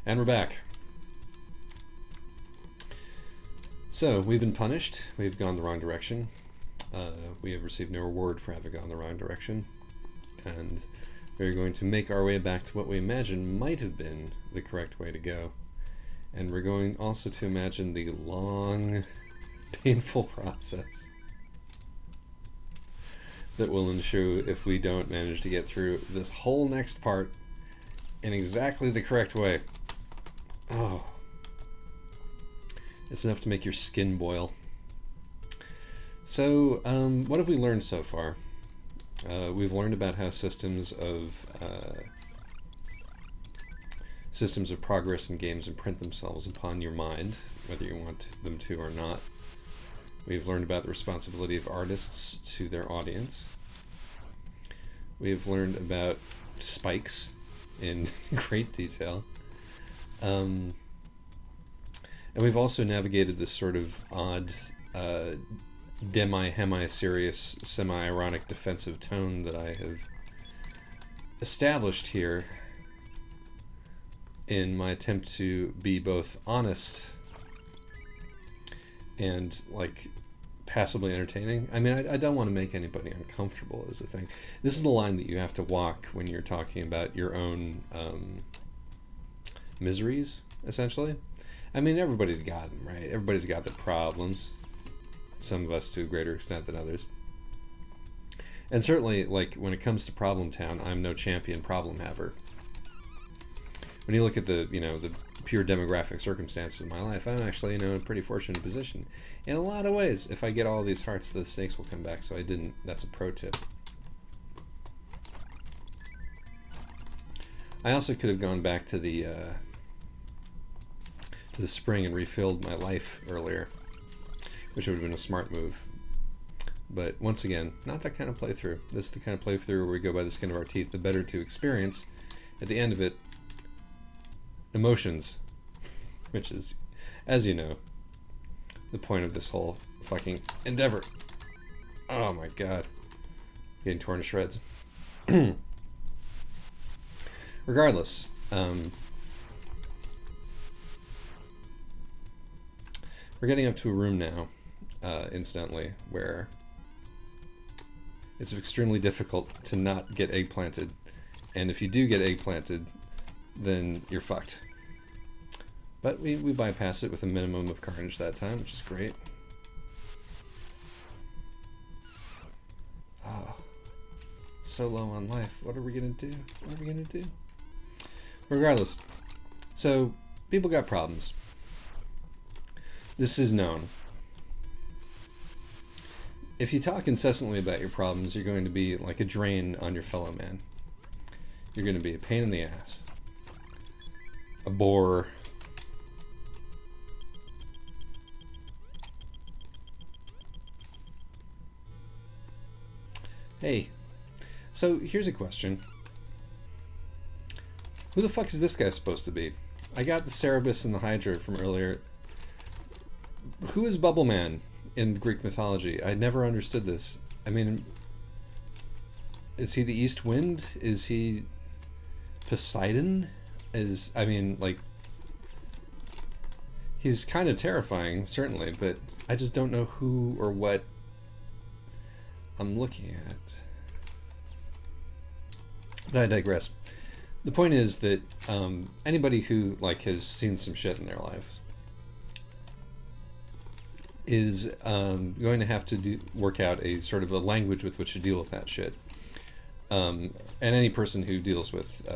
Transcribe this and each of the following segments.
And we're back. So, we've been punished. We've gone the wrong direction. We have received no reward for having gone the wrong direction. And we're going to make our way back to what we imagine might have been the correct way to go. And we're going also to imagine the long, painful process that will ensue if we don't manage to get through this whole next part in exactly the correct way. Oh. It's enough to make your skin boil. So, what have we learned so far? We've learned about how systems of progress in games imprint themselves upon your mind, whether you want them to or not. We've learned about the responsibility of artists to their audience. We've learned about spikes in great detail. And we've also navigated this sort of odd Demi-Hemi-Serious, semi-ironic defensive tone that I have established here in my attempt to be both honest and, like, passively entertaining. I mean, I don't want to make anybody uncomfortable is the thing. This is the line that you have to walk when you're talking about your own miseries, essentially. I mean, everybody's got them, right? Everybody's got their problems. Some of us to a greater extent than others. And certainly, like, when it comes to Problem Town, I'm no champion problem haver. When you look at the, the pure demographic circumstances of my life, I'm actually, in a pretty fortunate position. In a lot of ways, if I get all these hearts, the snakes will come back, so I didn't. That's a pro tip. I also could have gone back to the spring and refilled my life earlier, which would have been a smart move. But once again, not that kind of playthrough. This is the kind of playthrough where we go by the skin of our teeth, the better to experience, at the end of it, emotions, which is, as you know, the point of this whole fucking endeavor. Oh my god. Getting torn to shreds. Regardless, we're getting up to a room now, incidentally, where it's extremely difficult to not get eggplanted. And if you do get eggplanted, then you're fucked. But we bypass it with a minimum of carnage that time, which is great. Oh, so low on life. What are we gonna do? What are we gonna do? Regardless, so people got problems. This is known. If you talk incessantly about your problems, you're going to be like a drain on your fellow man. You're going to be a pain in the ass. A bore. Hey, so here's a question. Who the fuck is this guy supposed to be? I got the Cerberus and the Hydra from earlier. Who is Bubble Man in Greek mythology? I never understood this. I mean, is he the East Wind? Is he Poseidon? He's kind of terrifying, certainly, but I just don't know who or what I'm looking at. But I digress. The point is that anybody who has seen some shit in their life is going to have to work out a sort of a language with which to deal with that shit. And any person who deals with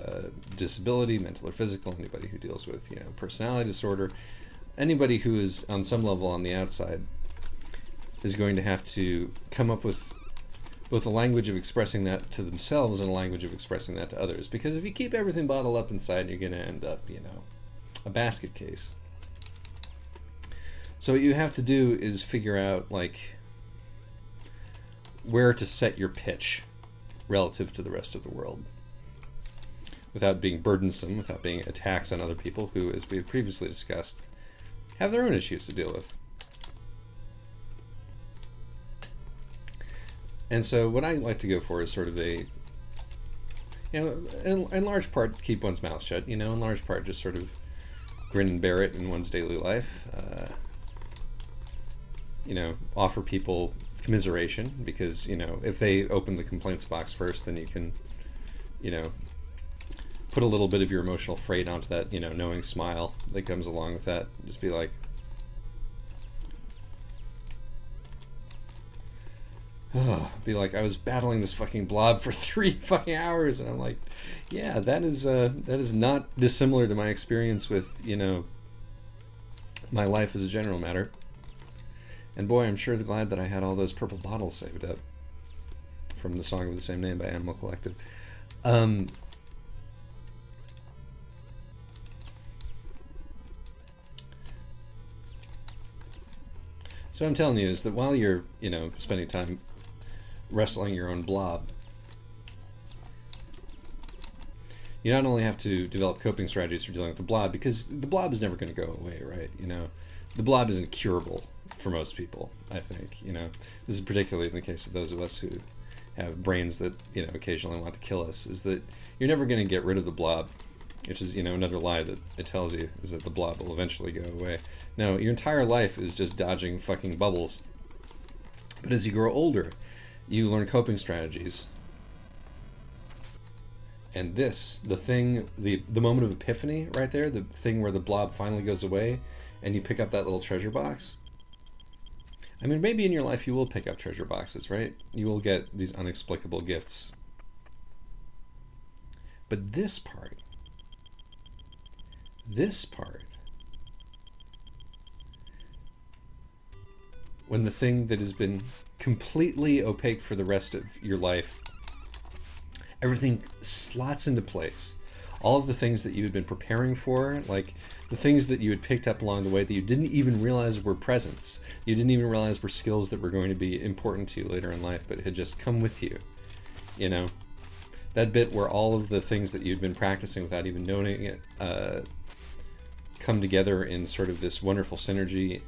disability, mental or physical, anybody who deals with personality disorder, anybody who is on some level on the outside is going to have to come up with both a language of expressing that to themselves and a language of expressing that to others. Because if you keep everything bottled up inside, you're going to end up, a basket case. So what you have to do is figure out, where to set your pitch relative to the rest of the world without being burdensome, without being attacks on other people who, as we have previously discussed, have their own issues to deal with. And so what I like to go for is sort of a, in large part, keep one's mouth shut, in large part just sort of grin and bear it in one's daily life. Offer people commiseration, because, if they open the complaints box first, then you can, put a little bit of your emotional freight onto that, knowing smile that comes along with that. Just be like, I was battling this fucking blob for 3 fucking hours, and I'm like, yeah, that is not dissimilar to my experience with, my life as a general matter. And boy, I'm sure glad that I had all those purple bottles saved up from the song of the same name by Animal Collective. So what I'm telling you is that while you're, spending time wrestling your own blob, you not only have to develop coping strategies for dealing with the blob, because the blob is never going to go away, right? The blob isn't curable for most people, I think. This is particularly in the case of those of us who have brains that, occasionally want to kill us, is that you're never going to get rid of the blob, which is, another lie that it tells you, is that the blob will eventually go away. No, your entire life is just dodging fucking bubbles. But as you grow older, you learn coping strategies. And this, the moment of epiphany right there, the thing where the blob finally goes away and you pick up that little treasure box. I mean, maybe in your life you will pick up treasure boxes, right? You will get these inexplicable gifts. But this part, when the thing that has been completely opaque for the rest of your life, everything slots into place. All of the things that you had been preparing for, like the things that you had picked up along the way that you didn't even realize were presents. You didn't even realize were skills that were going to be important to you later in life, but had just come with you. That bit where all of the things that you'd been practicing without even knowing it come together in sort of this wonderful synergy,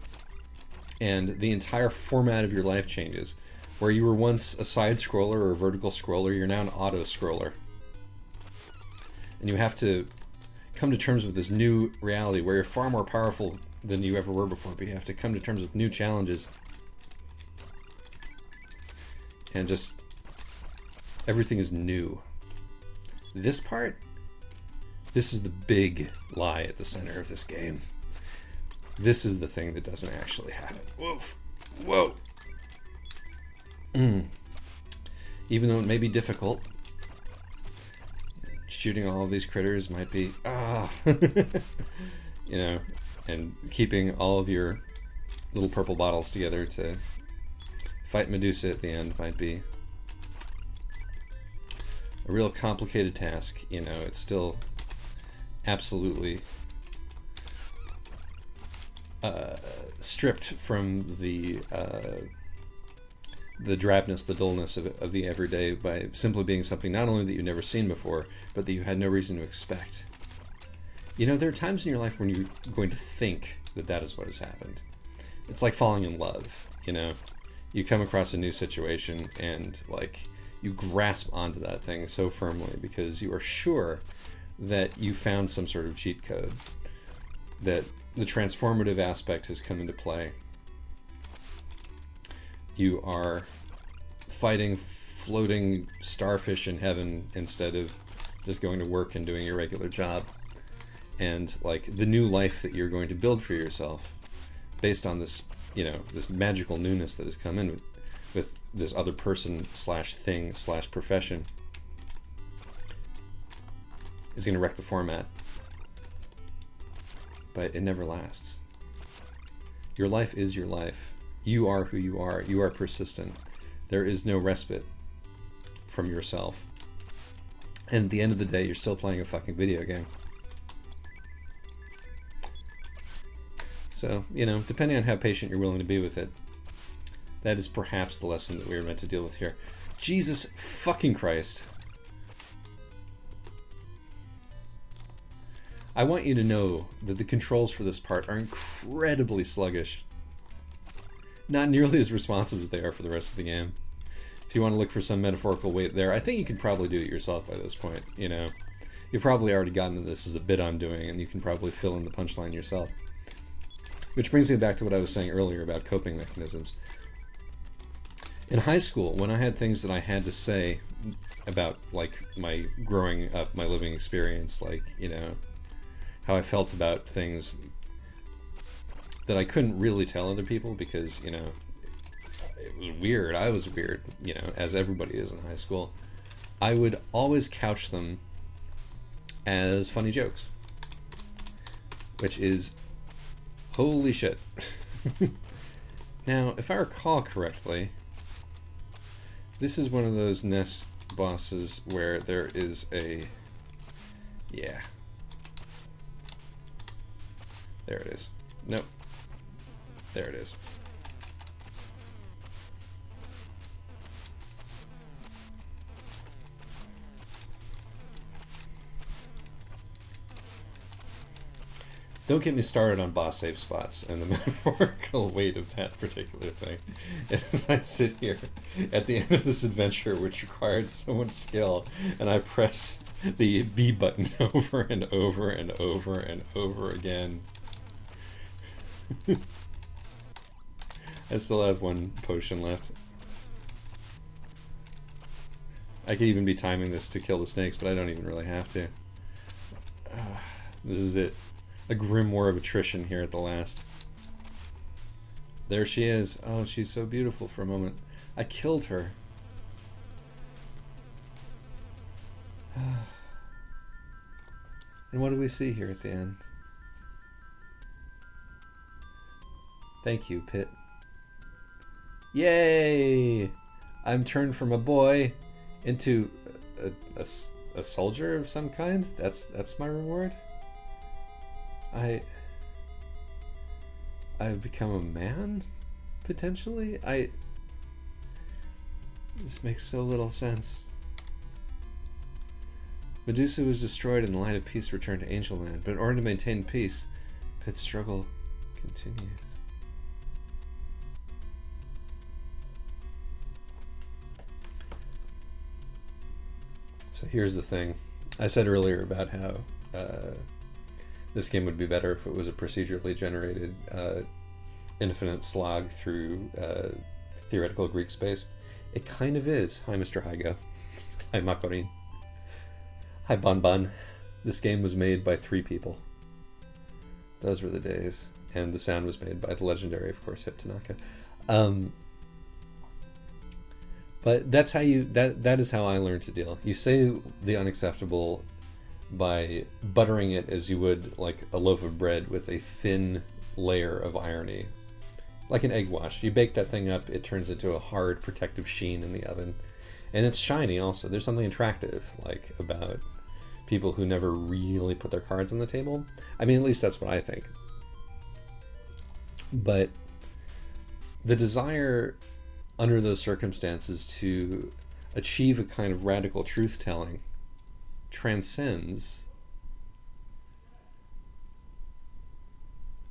and the entire format of your life changes. Where you were once a side scroller or a vertical scroller, you're now an auto scroller. And you have to come to terms with this new reality where you're far more powerful than you ever were before, but you have to come to terms with new challenges. And just everything is new. This part, this is the big lie at the center of this game. This is the thing that doesn't actually happen. Whoa. Even though it may be difficult, shooting all of these critters might be, and keeping all of your little purple bottles together to fight Medusa at the end might be a real complicated task. It's still absolutely stripped from the drabness, the dullness of the everyday by simply being something not only that you've never seen before, but that you had no reason to expect. There are times in your life when you're going to think that is what has happened. It's like falling in love, You come across a new situation and, you grasp onto that thing so firmly because you are sure that you found some sort of cheat code, that the transformative aspect has come into play. You are fighting floating starfish in heaven instead of just going to work and doing your regular job. And the new life that you're going to build for yourself based on this, this magical newness that has come in with this other person / thing / profession is going to wreck the format. But it never lasts. Your life is your life. You are who you are. You are persistent. There is no respite from yourself. And at the end of the day, you're still playing a fucking video game. So, depending on how patient you're willing to be with it, that is perhaps the lesson that we are meant to deal with here. Jesus fucking Christ. I want you to know that the controls for this part are incredibly sluggish. Not nearly as responsive as they are for the rest of the game. If you want to look for some metaphorical weight there, I think you can probably do it yourself by this point, You've probably already gotten to this as a bit I'm doing, and you can probably fill in the punchline yourself. Which brings me back to what I was saying earlier about coping mechanisms. In high school, when I had things that I had to say about, like, my growing up, my living experience, like, you know, how I felt about things that I couldn't really tell other people because, you know, it was weird. I was weird, you know, as everybody is in high school. I would always couch them as funny jokes, which is holy shit. Now, if I recall correctly, this is one of those NES bosses where there is a... yeah. There it is. Nope. There it is. Don't get me started on boss save spots and the metaphorical weight of that particular thing. As I sit here at the end of this adventure, which required so much skill, and I press the B button over and over and over and over again. I still have one potion left. I could even be timing this to kill the snakes, but I don't even really have to. This is it. A grim war of attrition here at the last. There she is. Oh, she's so beautiful for a moment. I killed her. And what do we see here at the end? Thank you, Pit. Yay! I'm turned from a boy into a soldier of some kind. That's my reward. I've become a man, potentially? This makes so little sense. Medusa was destroyed and the light of peace returned to Angel Land, but in order to maintain peace, Pit's struggle continues. So here's the thing. I said earlier about how this game would be better if it was a procedurally generated infinite slog through theoretical Greek space. It kind of is. Hi, Mr. Hygo. Hi, Makorin. Hi, Bonbon. This game was made by 3 people. Those were the days. And the sound was made by the legendary, of course, Hip Tanaka. But that's how that is how I learned to deal. You say the unacceptable by buttering it as you would like a loaf of bread with a thin layer of irony. Like an egg wash. You bake that thing up, it turns into a hard protective sheen in the oven. And it's shiny also. There's something attractive like about people who never really put their cards on the table. I mean, at least that's what I think. But the desire under those circumstances to achieve a kind of radical truth-telling transcends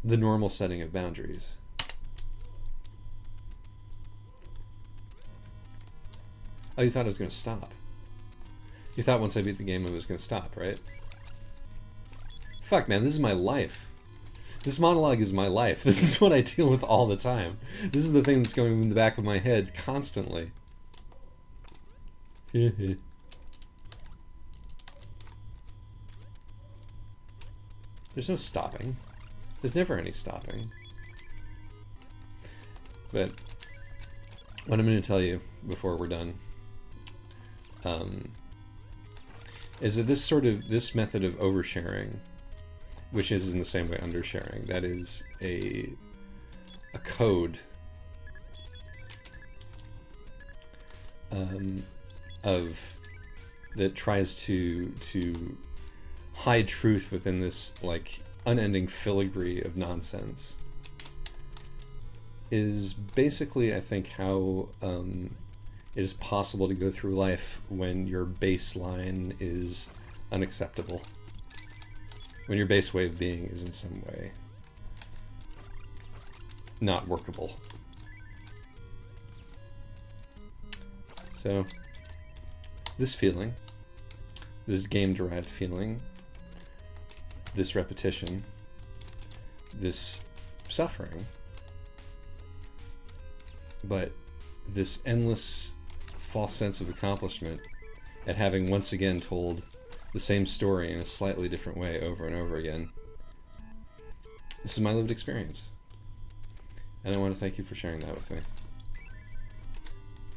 the normal setting of boundaries. Oh, you thought it was going to stop. You thought once I beat the game it was going to stop, right? Fuck, man, this is my life. This monologue is my life. This is what I deal with all the time. This is the thing that's going in the back of my head constantly. There's no stopping. There's never any stopping. But what I'm going to tell you before we're done is that this method of oversharing, which is in the same way undersharing, that is a code that tries to hide truth within this like unending filigree of nonsense, is basically, I think, how it is possible to go through life when your baseline is unacceptable. When your base way of being is in some way not workable. So, this feeling this game-derived feeling, this repetition, this suffering, but this endless false sense of accomplishment at having once again told the same story in a slightly different way over and over again. This is my lived experience. And I want to thank you for sharing that with me.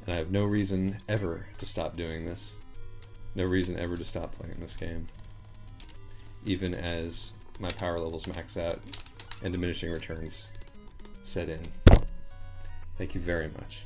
And I have no reason ever to stop doing this. No reason ever to stop playing this game. Even as my power levels max out and diminishing returns set in. Thank you very much.